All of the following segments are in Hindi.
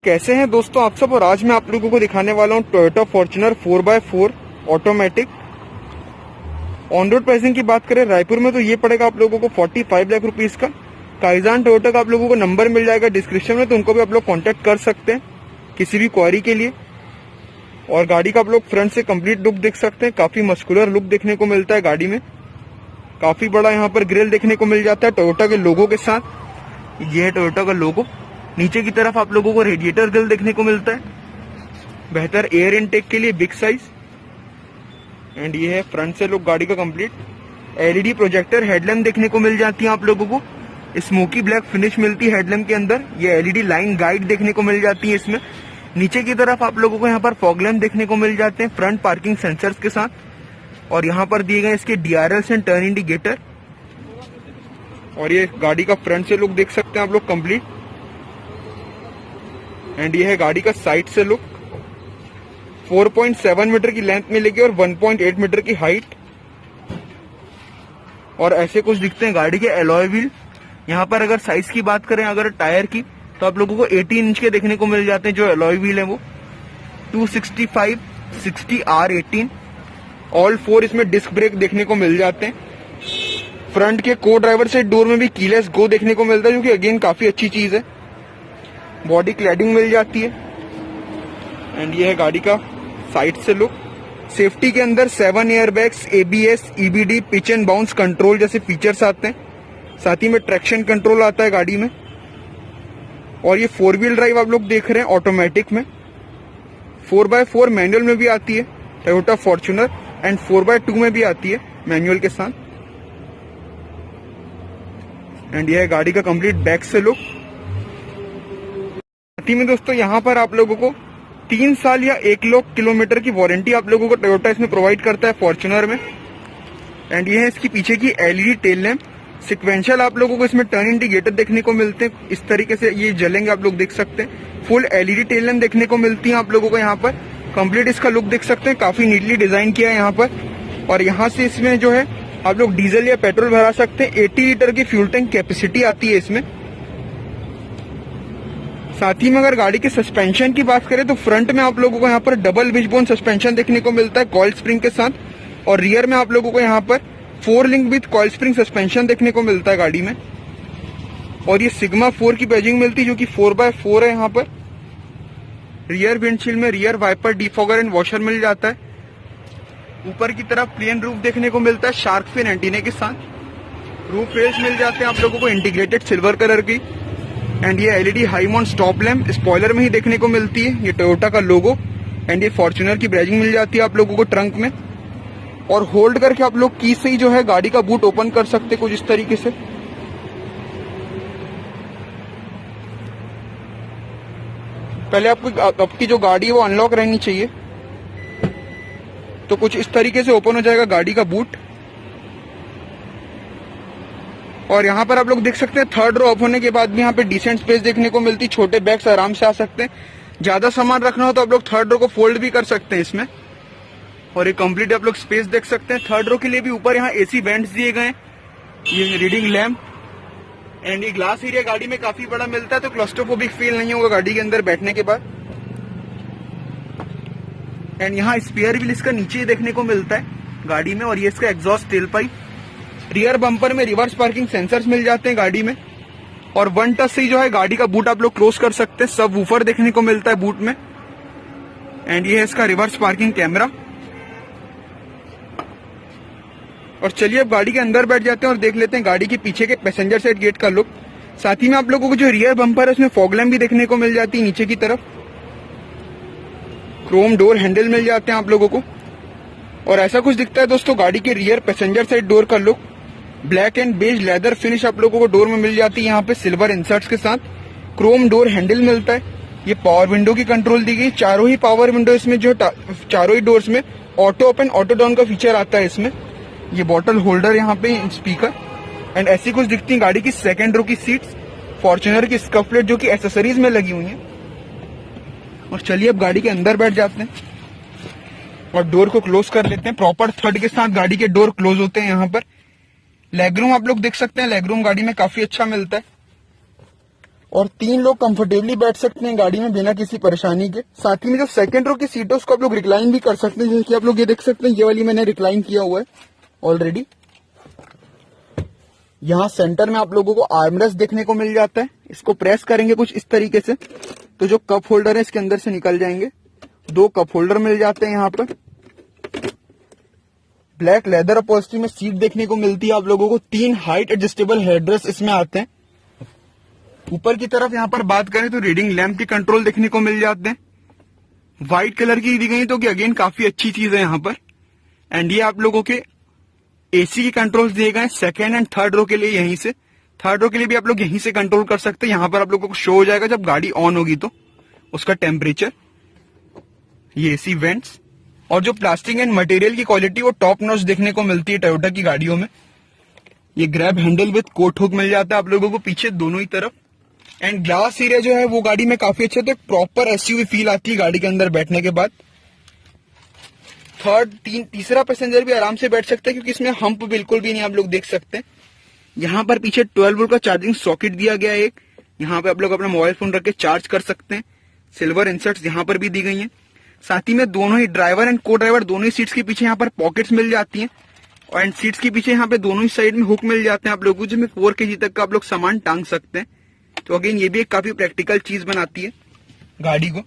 कैसे हैं दोस्तों आप सब। और आज मैं आप लोगों को दिखाने वाला हूं Toyota Fortuner 4x4 automatic. On road pricing की बात करें रायपुर में तो ये पड़ेगा आप लोगों को 45 लाख रुपीस का। काइजान टोयोटा का आप लोगों को नंबर मिल जाएगा डिस्क्रिप्शन में, तो उनको भी आप लोग कॉन्टेक्ट कर सकते हैं किसी भी क्वारी के लिए। और गाड़ी का आप लोग फ्रंट से कंप्लीट लुक देख सकते हैं, काफी मस्कुलर लुक देखने को मिलता है गाड़ी में। काफी बड़ा यहाँ पर ग्रिल देखने को मिल जाता है टोयोटा के लोगो के साथ। ये है टोयोटा का लोगो। नीचे की तरफ आप लोगों को रेडिएटर ग्रिल देखने को मिलता है, बेहतर एयर इनटेक के लिए बिग साइज। एंड ये है फ्रंट से लुक गाड़ी का कंप्लीट। एलईडी प्रोजेक्टर हेडलैम्प देखने को मिल जाती है आप लोगों को, स्मोकी ब्लैक फिनिश मिलती है हेडलैम्प के अंदर। ये एलईडी लाइन गाइड देखने को मिल जाती है इसमें। नीचे की तरफ आप लोगों को यहाँ पर फॉग लैम्प देखने को मिल जाते हैं फ्रंट पार्किंग सेंसर्स के साथ। और यहाँ पर दिए गए इसके डीआरएल्स एंड टर्न इंडिकेटर। और ये गाड़ी का फ्रंट से लुक देख सकते हैं आप लोग कंप्लीट। एंड ये है गाड़ी का साइड से लुक। 4.7 मीटर की लेंथ मिलेगी और 1.8 मीटर की हाइट। और ऐसे कुछ दिखते हैं गाड़ी के एलॉय व्हील। यहाँ पर अगर साइज की बात करें अगर टायर की, तो आप लोगों को 18 इंच के देखने को मिल जाते हैं जो एलॉय व्हील है वो। 265 60 R18। ऑल 4 इसमें डिस्क ब्रेक देखने को मिल जाते हैं। फ्रंट के को ड्राइवर साइड डोर में भी कीलेस गो देखने को मिलता है, जो कि अगेन काफी अच्छी चीज है। बॉडी क्लैडिंग मिल जाती है। एंड ये है गाड़ी का साइड से लुक। सेफ्टी के अंदर 7 airbags, ABS, EBD, pitch and bounce control जैसे फीचर्स आते हैं। साथ ही में ट्रैक्शन कंट्रोल आता है गाड़ी में। और ये 4 व्हील ड्राइव आप लोग देख रहे हैं ऑटोमेटिक में। 4x4 मैनुअल में भी आती है टोयोटा फॉर्च्यूनर, एंड 4x2 में भी आती है मैनुअल के साथ। एंड यह है गाड़ी का कंप्लीट बैक से लुक। साथ ही में दोस्तों यहाँ पर आप लोगों को 3 साल या 1 लाख किलोमीटर की वारंटी आप लोगों को टोयोटा इसमें प्रोवाइड करता है फॉर्च्यूनर में। एंड ये है इसकी पीछे की एलईडी टेल लैम्प। सिक्वेंशियल आप लोगों को इसमें टर्न इंडिकेटर देखने को मिलते हैं, इस तरीके से ये जलेंगे आप लोग देख सकते हैं। फुल एलईडी टेल लैम्प देखने को मिलती है आप लोगों को यहाँ पर। कंप्लीट इसका लुक देख सकते हैं, काफी नीटली डिजाइन किया है यहाँ पर। और यहाँ से इसमें जो है आप लोग डीजल या पेट्रोल भरा सकते हैं। 80 लीटर की फ्यूल टैंक कैपेसिटी आती है इसमें। साथ ही में अगर गाड़ी के सस्पेंशन की बात करें तो फ्रंट में आप लोगों को यहाँ पर डबल विशबोन सस्पेंशन देखने को मिलता है कॉइल स्प्रिंग के साथ। और रियर में आप लोगों को यहाँ पर 4 link with coil spring suspension देखने को मिलता है गाड़ी में। और ये सिग्मा 4 की बैजिंग मिलती है, जो कि 4x4 है यहाँ पर। रियर विंडशील्ड में rear wiper, defogger and washer मिल जाता है। ऊपर की तरफ प्लेन रूफ देखने को मिलता है शार्क फिन एंटीना के साथ। रूफ रेल्स मिल जाते हैं आप लोगों को इंटीग्रेटेड सिल्वर कलर की। एंड ये LED high mount stop lamp spoiler में ही देखने को मिलती है। ये टोयोटा का लोगो। एंड ये फॉर्च्यूनर की बैजिंग मिल जाती है आप लोगों को ट्रंक में। और होल्ड करके आप लोग की से ही जो है गाड़ी का बूट ओपन कर सकते हैं कुछ इस तरीके से। पहले आपकी जो गाड़ी है वो अनलॉक रहनी चाहिए, तो कुछ इस तरीके से ओपन हो जाएगा गाड़ी का बूट। और यहाँ पर आप लोग देख सकते हैं थर्ड रो ऑफ होने के बाद भी यहाँ पे डिसेंट स्पेस देखने को मिलती है। छोटे बैग्स आराम से आ सकते हैं। ज्यादा सामान रखना हो तो आप लोग थर्ड रो को फोल्ड भी कर सकते हैं इसमें। और ये कंप्लीट आप लोग स्पेस देख सकते हैं। थर्ड रो के लिए भी ऊपर यहाँ AC वेंट्स दिए गए हैं, ये रीडिंग लैम्प। एंड ये ग्लास एरिया गाड़ी में काफी बड़ा मिलता है, तो क्लस्ट्रोफोबिक फील नहीं होगा गाड़ी के अंदर बैठने के बाद। एंड यहाँ स्पेयर व्हील इसका नीचे ही देखने को मिलता है गाड़ी में। और ये इसका exhaust tell pipe. Rear bumper में रिवर्स पार्किंग सेंसर्स मिल जाते हैं गाड़ी में। और 1 टच से जो है गाड़ी का बूट आप लोग क्लोज कर सकते हैं। सब वूफर देखने को मिलता है बूट में। एंड ये है इसका रिवर्स पार्किंग कैमरा। और चलिए अब गाड़ी के अंदर बैठ जाते हैं और देख लेते हैं गाड़ी के पीछे के पैसेंजर साइड गेट का लुक। साथ ही में आप लोगों को जो रियर बम्पर है उसमें फॉग लैम्प भी देखने को मिल जाती है नीचे की तरफ। क्रोम डोर हैंडल मिल जाते हैं आप लोगों को। और ऐसा कुछ दिखता है दोस्तों गाड़ी के रियर पैसेंजर साइड डोर का look. Black and beige leather finish आप लोगों को डोर में मिल जाती है यहाँ पे सिल्वर इंसर्ट्स के साथ। क्रोम डोर हैंडल मिलता है। ये पावर विंडो की कंट्रोल दी गई। चारों ही पावर विंडो इसमें जो चारों ही डोर्स में ऑटो ओपन ऑटो डाउन का फीचर आता है इसमें। ये बॉटल होल्डर यहाँ पे स्पीकर। एंड ऐसी कुछ दिखती है गाड़ी की सेकंड रो की सीट्स। फॉर्च्यूनर की स्कफ प्लेट जो कि एसेसरीज में लगी हुई है। और चलिए अब गाड़ी के अंदर बैठ जाते हैं और डोर को क्लोज कर लेते हैं। प्रॉपर थ्रेड के साथ गाड़ी के डोर क्लोज होते हैं यहाँ पर। लेग रूम आप लोग देख सकते हैं, लेग रूम गाड़ी में काफी अच्छा मिलता है। और 3 लोग कंफर्टेबली बैठ सकते हैं गाड़ी में बिना किसी परेशानी के। साथ ही में जो सेकंड रो की सीट है उसको आप लोग रिक्लाइन भी कर सकते हैं, जैसे कि आप लोग ये देख सकते हैं, ये वाली मैंने रिक्लाइन किया हुआ है ऑलरेडी। यहाँ सेंटर में आप लोगों को आर्मरेस्ट देखने को मिल जाता है। इसको प्रेस करेंगे कुछ इस तरीके से तो जो कप होल्डर है इसके अंदर से निकल जाएंगे। 2 कप होल्डर मिल जाते हैं यहाँ पर। ब्लैक लेदर अपॉल्स्ट्री में सीट देखने को मिलती है आप लोगों को। 3 हाइट एडजस्टेबल हेडरेस्ट इसमें आते हैं। ऊपर की तरफ यहाँ पर बात करें तो रीडिंग लैंप के कंट्रोल देखने को मिल जाते हैं। व्हाइट कलर की दी गई तो कि अगेन काफी अच्छी चीज है यहाँ पर। एंड ये आप लोगों के एसी के कंट्रोल्स दिए गए सेकंड एंड थर्ड रो के लिए। यहीं से थर्ड रो के लिए भी आप लोग यहीं से कंट्रोल कर सकते हैं। यहाँ पर आप लोगों को शो हो जाएगा जब गाड़ी ऑन होगी तो उसका टेम्परेचर। ये एसी वेंट्स और जो प्लास्टिक एंड मटेरियल की क्वालिटी वो टॉप नॉच देखने को मिलती है टोयोटा की गाड़ियों में। ये grab handle with coat hook मिल जाता है आप लोगों को पीछे दोनों ही तरफ। एंड ग्लास एरिया जो है वो गाड़ी में काफी अच्छा, तो एक प्रॉपर एसयूवी फील आती है गाड़ी के अंदर बैठने के बाद। तीसरा पैसेंजर भी आराम से बैठ सकते हैं क्योंकि इसमें हम्प बिल्कुल भी नहीं, आप लोग देख सकते हैं। यहाँ पर पीछे 12 वोल्ट का चार्जिंग सॉकेट दिया गया है एक। यहाँ पे आप लोग अपना मोबाइल फोन रख के चार्ज कर सकते हैं। सिल्वर इंसर्ट्स यहाँ पर भी दी गई हैं। साथ ही में दोनों ही ड्राइवर एंड को ड्राइवर दोनों ही सीट्स के पीछे यहाँ पर पॉकेट्स मिल जाती हैं। एंड सीट्स के पीछे यहाँ पे दोनों ही साइड में हुक मिल जाते हैं आप लोगों को, जिसमें 4 kg तक का आप लोग सामान टांग सकते हैं। तो अगेन ये भी एक काफी प्रैक्टिकल चीज बनाती है गाड़ी को।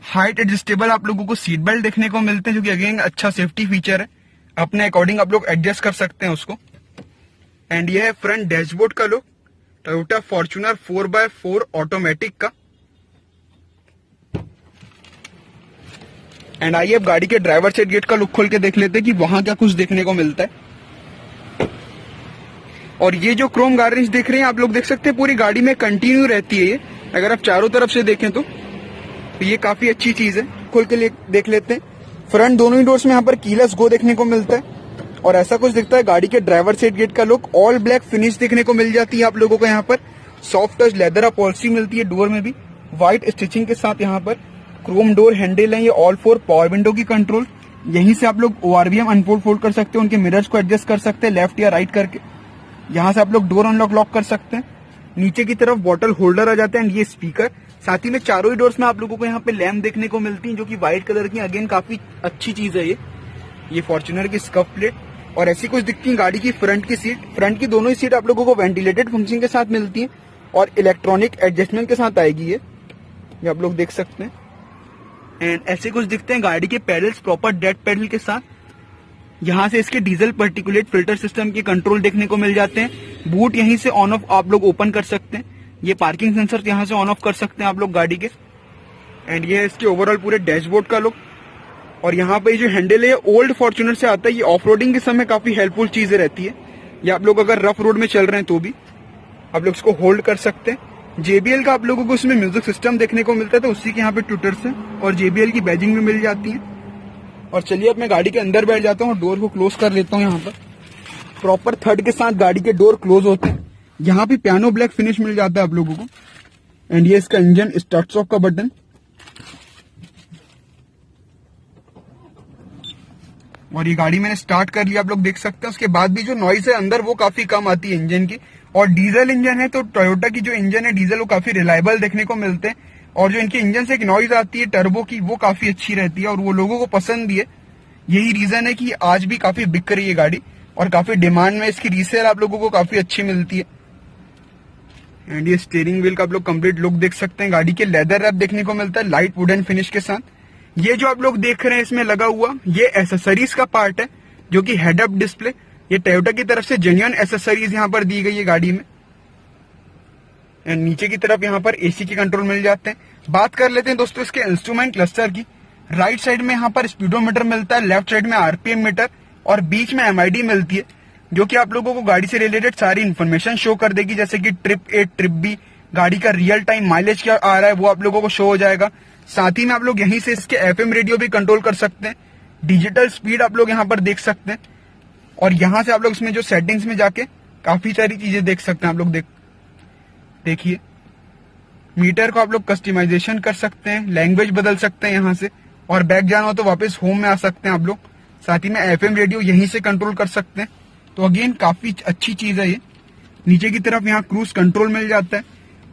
हाइट एडजस्टेबल आप लोगों को सीट बेल्ट देखने को मिलते हैं जो कि अगेन अच्छा सेफ्टी फीचर है। अपने अकॉर्डिंग आप लोग एडजस्ट कर सकते हैं उसको। एंड ये है फ्रंट डैशबोर्ड का look Toyota Fortuner 4x4 automatic का। एंड आइए अब गाड़ी के ड्राइवर साइड गेट का लुक खोल के देख लेते हैं कि वहां क्या कुछ देखने को मिलता है। और ये जो क्रोम गार्निश देख रहे हैं आप लोग देख सकते हैं पूरी गाड़ी में कंटिन्यू रहती है ये। अगर आप चारों तरफ से देखें तो ये काफी अच्छी चीज है। खोल के देख लेते हैं। फ्रंट दोनों ही डोर्स में यहाँ पर कीलेस गो देखने को मिलता है और ऐसा कुछ दिखता है गाड़ी के ड्राइवर साइड गेट का लुक। ऑल ब्लैक फिनिश देखने को मिल जाती है आप लोगों को। यहाँ पर सॉफ्ट टच लेदर अपॉल्स्ट्री मिलती है डोर में भी व्हाइट स्टिचिंग के साथ। यहाँ पर क्रोम डोर हैंडल है। ये ऑल 4 पावर विंडो की कंट्रोल। यहीं से आप लोग ORVM अनफोल्ड फोल्ड कर सकते हैं। उनके मिरर्स को एडजस्ट कर सकते हैं लेफ्ट या राइट करके। यहाँ से आप लोग डोर अनलॉक लॉक कर सकते हैं। नीचे की तरफ बॉटल होल्डर आ जाते हैं एंड ये स्पीकर। साथ ही में चारों ही डोर्स में आप लोगों को यहाँ पे लैम्प देखने को मिलती है जो कि व्हाइट कलर की। अगेन काफी अच्छी चीज है ये फॉर्च्यूनर की स्कफ प्लेट। और ऐसी कुछ दिखती है गाड़ी की फ्रंट की सीट। फ्रंट की दोनों ही सीट आप लोगों को वेंटिलेटेड फंक्शन के साथ मिलती है और इलेक्ट्रॉनिक एडजस्टमेंट के साथ आएगी ये आप लोग देख सकते हैं। एंड ऐसे कुछ दिखते हैं गाड़ी के पैडल्स प्रॉपर डेड पैडल के साथ। यहाँ से इसके डीजल पर्टिकुलेट फिल्टर सिस्टम के कंट्रोल देखने को मिल जाते हैं। बूट यहीं से ऑन ऑफ आप लोग ओपन कर सकते हैं। ये पार्किंग सेंसर यहाँ से ऑन ऑफ कर सकते हैं आप लोग गाड़ी के। एंड ये है इसके ओवरऑल पूरे डैशबोर्ड का लुक। और यहाँ पे जो हैंडल है ओल्ड फॉर्च्यूनर से आता है। ये ऑफ रोडिंग के समय काफी हेल्पफुल चीजें रहती है। ये आप लोग अगर रफ रोड में चल रहे हैं तो भी आप लोग इसको होल्ड कर सकते हैं। JBL का आप लोगों को इसमें म्यूजिक सिस्टम देखने को मिलता है तो उसी के यहाँ पे ट्विटर्स है और JBL की बैजिंग भी मिल जाती है। और चलिए अब मैं गाड़ी के अंदर बैठ जाता हूँ और डोर को क्लोज कर लेता हूँ। यहाँ पर प्रॉपर थर्ड के साथ गाड़ी के डोर क्लोज होते हैं। यहाँ भी पियानो ब्लैक फिनिश मिल जाता है आप लोगों को। एंड ये इसका इंजन स्टार्ट ऑफ का बटन। और ये गाड़ी मैंने स्टार्ट कर लिया आप लोग देख सकते हैं। उसके बाद भी जो नॉइज है अंदर वो काफी कम आती है इंजन की। और डीजल इंजन है तो टोयोटा की जो इंजन है डीजल वो काफी रिलायबल देखने को मिलते हैं। और जो इनके इंजन से एक नॉइज आती है टर्बो की वो काफी अच्छी रहती है और वो लोगों को पसंद भी है। यही रीजन है कि आज भी काफी बिक रही है गाड़ी और काफी डिमांड में इसकी रीसेल आप लोगों को काफी अच्छी मिलती है। एंड ये स्टीयरिंग व्हील का आप लोग कंप्लीट लुक देख सकते हैं। गाड़ी के लेदर रैप देखने को मिलता है लाइट वुडन फिनिश के साथ। ये जो आप लोग देख रहे हैं इसमें लगा हुआ ये एसेसरीज का पार्ट है जो कि हेड अप डिस्प्ले। ये टोयोटा की तरफ से जेन्युइन एसेसरीज यहाँ पर दी गई है गाड़ी में। एंड नीचे की तरफ यहाँ पर एसी के कंट्रोल मिल जाते हैं। बात कर लेते हैं दोस्तों इसके इंस्ट्रूमेंट क्लस्टर की। राइट साइड में यहाँ पर स्पीडोमीटर मिलता है, लेफ्ट साइड में RPM मीटर और बीच में MID मिलती है जो कि आप लोगों को गाड़ी से रिलेटेड सारी इन्फॉर्मेशन शो कर देगी, जैसे कि ट्रिप A ट्रिप B, गाड़ी का रियल टाइम माइलेज क्या आ रहा है वो आप लोगों को शो हो जाएगा। साथ ही में आप लोग यहीं से इसके FM रेडियो भी कंट्रोल कर सकते हैं। डिजिटल स्पीड आप लोग यहाँ पर देख सकते हैं और यहाँ से आप लोग इसमें जो सेटिंग्स में जाके काफी सारी चीजें देख सकते हैं। आप लोग देखिए मीटर को आप लोग कस्टमाइजेशन कर सकते हैं, लैंग्वेज बदल सकते हैं यहाँ से, और बैक जाना हो तो वापस होम में आ सकते हैं आप लोग। साथ ही में FM रेडियो यहीं से कंट्रोल कर सकते हैं। तो अगेन काफी अच्छी चीज है ये। नीचे की तरफ यहाँ क्रूज कंट्रोल मिल जाता है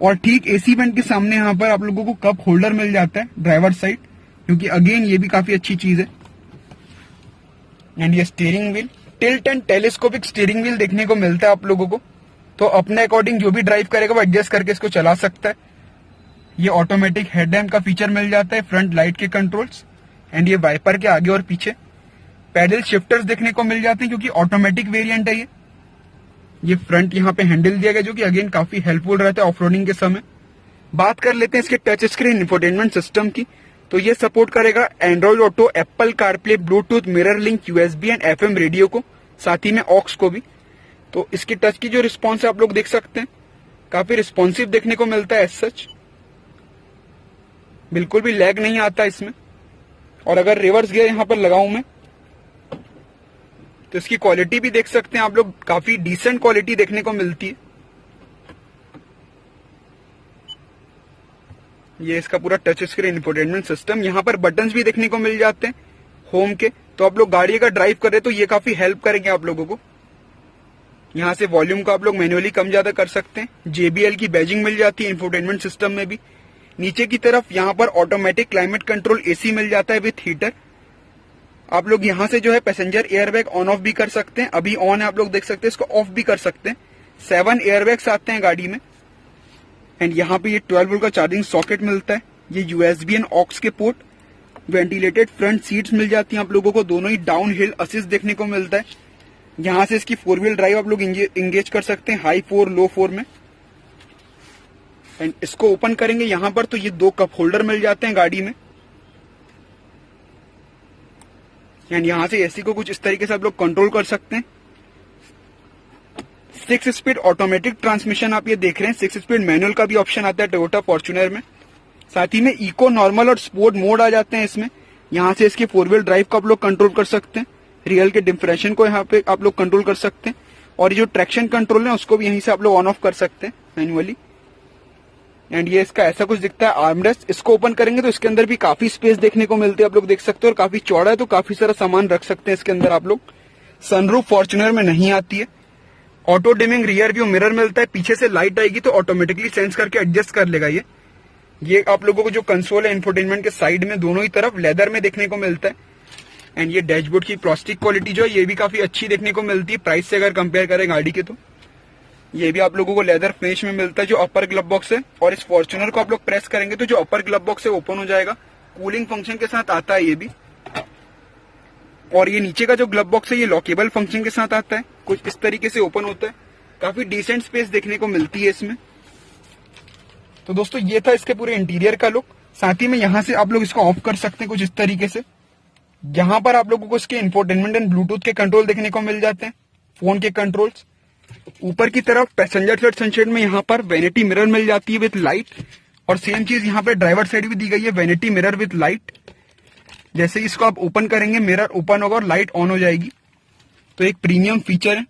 और ठीक एसी वेंट के सामने यहाँ पर आप लोगों को कप होल्डर मिल जाता है ड्राइवर साइड, क्योंकि अगेन ये भी काफी अच्छी चीज है। एंड ये steering wheel, tilt and telescopic steering wheel देखने को मिलता है आप लोगों को, तो अपने अकॉर्डिंग जो भी ड्राइव करेगा वो एडजस्ट करके इसको चला सकता है। ये ऑटोमेटिक हेडलैम्प का फीचर मिल जाता है, फ्रंट लाइट के कंट्रोल्स, एंड ये वाइपर के आगे और पीछे। पैडल शिफ्टर्स देखने को मिल जाते हैं क्योंकि ऑटोमेटिक वेरिएंट है ये फ्रंट यहाँ पे हैंडल दिया गया जो कि अगेन काफी हेल्पफुल रहता है ऑफरोडिंग के समय। बात कर लेते हैं इसके टच स्क्रीन इंफोटेनमेंट सिस्टम की, तो ये सपोर्ट करेगा Android auto, Apple CarPlay, Bluetooth, mirror link, USB and FM radio को, साथ ही में ऑक्स को भी। तो इसकी टच की जो रिस्पॉन्स है आप लोग देख सकते हैं, काफी रिस्पॉन्सिव देखने को मिलता है एज सच, बिल्कुल भी लैग नहीं आता इसमें। और अगर रिवर्स गियर यहाँ पर लगाऊं मैं तो इसकी क्वालिटी भी देख सकते हैं आप लोग, काफी डिसेंट क्वालिटी देखने को मिलती है। ये इसका पूरा टच स्क्रीन इंफोटेनमेंट सिस्टम, यहाँ पर बटन्स भी देखने को मिल जाते हैं होम के, तो आप लोग गाड़ी अगर ड्राइव कर रहे तो ये काफी हेल्प करेंगे आप लोगों को। यहाँ से वॉल्यूम को आप लोग मैन्युअली कम ज्यादा कर सकते हैं। JBL की बैजिंग मिल जाती है इंफोटेनमेंट सिस्टम में भी। नीचे की तरफ यहाँ पर ऑटोमेटिक क्लाइमेट कंट्रोल AC मिल जाता है विथ हीटर। आप लोग यहाँ से जो है पैसेंजर एयरबैग ऑन ऑफ भी कर सकते हैं, अभी ऑन है आप लोग देख सकते हैं, इसको ऑफ भी कर सकते हैं। 7 एयरबैग्स आते हैं गाड़ी में। एंड यहाँ पे ये 12 वोल्ट का चार्जिंग सॉकेट मिलता है, ये USB एंड ऑक्स के पोर्ट, वेंटिलेटेड फ्रंट सीट्स मिल जाती हैं आप लोगों को, दोनों ही डाउन हिल असिस्ट देखने को मिलता है। यहाँ से इसकी 4 व्हील ड्राइव आप लोग इंगेज कर सकते हैं हाई 4 लो 4 में। एंड इसको ओपन करेंगे यहाँ पर तो ये 2 कप होल्डर मिल जाते हैं गाड़ी में। एंड यहाँ से AC को कुछ इस तरीके से आप लोग कंट्रोल कर सकते हैं। 6 स्पीड ऑटोमेटिक ट्रांसमिशन आप ये देख रहे हैं, 6 स्पीड मैनुअल का भी ऑप्शन आता है टोयोटा फॉर्च्यूनर में। साथ ही में इको, नॉर्मल और स्पोर्ट मोड आ जाते हैं इसमें। यहाँ से इसकी 4 व्हील ड्राइव को आप लोग कंट्रोल कर सकते हैं, रियल के डिफरेंशियल को यहाँ पे आप लोग कंट्रोल कर सकते हैं, और जो ट्रैक्शन कंट्रोल है उसको भी यहीं से आप लोग ऑन ऑफ कर सकते हैं मैन्युअली। एंड ये इसका ऐसा कुछ दिखता है आर्मरेस्ट, इसको ओपन करेंगे तो इसके अंदर भी काफी स्पेस देखने को मिलती है आप लोग देख सकते हो, और काफी चौड़ा है तो काफी सारा सामान रख सकते हैं इसके अंदर आप लोग। सनरूफ फॉर्च्यूनर में नहीं आती है। Auto dimming rear view mirror मिलता है, पीछे से लाइट आएगी तो ऑटोमेटिकली सेंस करके एडजस्ट कर लेगा ये आप लोगों को जो कंसोल है इंफोटेनमेंट के साइड में दोनों ही तरफ लेदर में देखने को मिलता है। एंड ये डैशबोर्ड की प्लास्टिक क्वालिटी जो है ये भी काफी अच्छी देखने को मिलती है प्राइस से अगर कंपेयर करें गाड़ी के, तो ये भी आप लोगों को लेदर फिनिश में मिलता है। जो अपर ग्लब बॉक्स है, और इस फॉर्च्यूनर को आप लोग प्रेस करेंगे तो जो अपर ग्लब बॉक्स है ओपन हो जाएगा, कूलिंग फंक्शन के साथ आता है ये भी। और ये नीचे का जो ग्लब बॉक्स है ये लॉकेबल फंक्शन के साथ आता है, कुछ इस तरीके से ओपन होता है, काफी डिसेंट स्पेस देखने को मिलती है इसमें। तो दोस्तों ये था इसके पूरे इंटीरियर का लुक। साथ ही में यहाँ से आप लोग इसको ऑफ कर सकते हैं कुछ इस तरीके से। यहाँ पर आप लोगों को इसके इंफोटेनमेंट एंड ब्लूटूथ के कंट्रोल देखने को मिल जाते हैं, फोन के कंट्रोल्स। ऊपर की तरफ पैसेंजर साइड सनशेड में यहाँ पर वैनिटी मिरर मिल जाती है विथ लाइट, और सेम चीज यहाँ पे ड्राइवर साइड भी दी गई है, वैनिटी मिरर विथ लाइट। जैसे इसको आप ओपन करेंगे मिरर ओपन होगा और लाइट ऑन हो जाएगी, तो एक प्रीमियम फीचर है।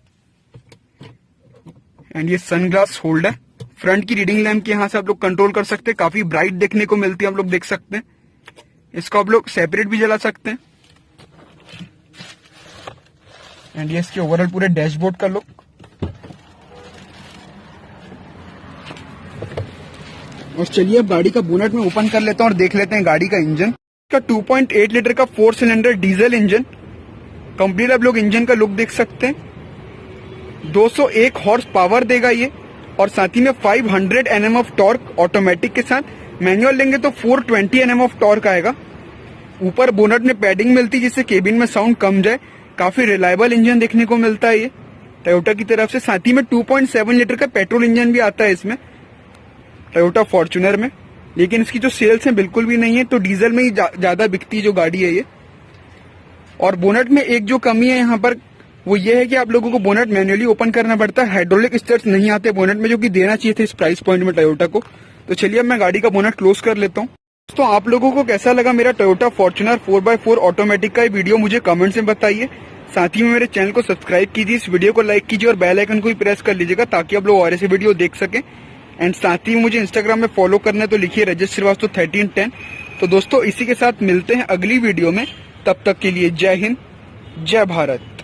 एंड ये सनग्लास होल्डर, फ्रंट की रीडिंग लैम्प की यहाँ से आप लोग कंट्रोल कर सकते हैं, काफी ब्राइट देखने को मिलती है आप लोग देख सकते हैं। इसको आप लोग सेपरेट भी जला सकते हैं। एंड ये इसके ओवरऑल पूरे डैशबोर्ड का लुक। और चलिए अब गाड़ी का बोनट में ओपन कर लेता हूं और देख लेते हैं गाड़ी का इंजन। का 2.8 लीटर का 4 सिलेंडर डीजल इंजन, कंप्लीट आप लोग इंजन का लुक देख सकते हैं। 201 हॉर्स पावर देगा ये, और साथ ही में 500 Nm ऑफ टॉर्क ऑटोमेटिक के साथ। मैनुअल लेंगे तो 420 Nm ऑफ टॉर्क आएगा। ऊपर बोनट में पैडिंग मिलती है जिससे केबिन में साउंड कम जाए। काफी रिलायबल इंजन देखने को मिलता है ये टोयोटा की तरफ से। साथ ही में 2.7 लीटर का पेट्रोल इंजन भी आता है इसमें टोयोटा फॉर्च्यूनर में, लेकिन इसकी जो सेल्स है बिल्कुल भी नहीं है, तो डीजल में ही ज्यादा बिकती है जो गाड़ी है ये। और बोनट में एक जो कमी है यहाँ पर वो ये है कि आप लोगों को बोनट मैन्युअली ओपन करना पड़ता है, हाइड्रोलिक स्टार्ट नहीं आते बोनट में, जो कि देना चाहिए थे इस प्राइस पॉइंट में टोयोटा को। तो चलिए अब मैं गाड़ी का बोनट क्लोज कर लेता हूँ। तो आप लोगों को कैसा लगा मेरा टोयोटा फॉर्च्यूनर 4x4 ऑटोमेटिक का वीडियो, मुझे कमेंट्स में बताइए। साथ ही में मेरे चैनल को सब्सक्राइब कीजिए, इस वीडियो को लाइक कीजिए और बेल आइकन को भी प्रेस कर लीजिएगा ताकि आप लोग और ऐसे वीडियो देख सकें। एंड साथ ही मुझे इंस्टाग्राम में फॉलो करना है तो लिखिए रजत श्रीवास्तव 1310। तो दोस्तों इसी के साथ मिलते हैं अगली वीडियो में, तब तक के लिए जय हिंद, जय भारत।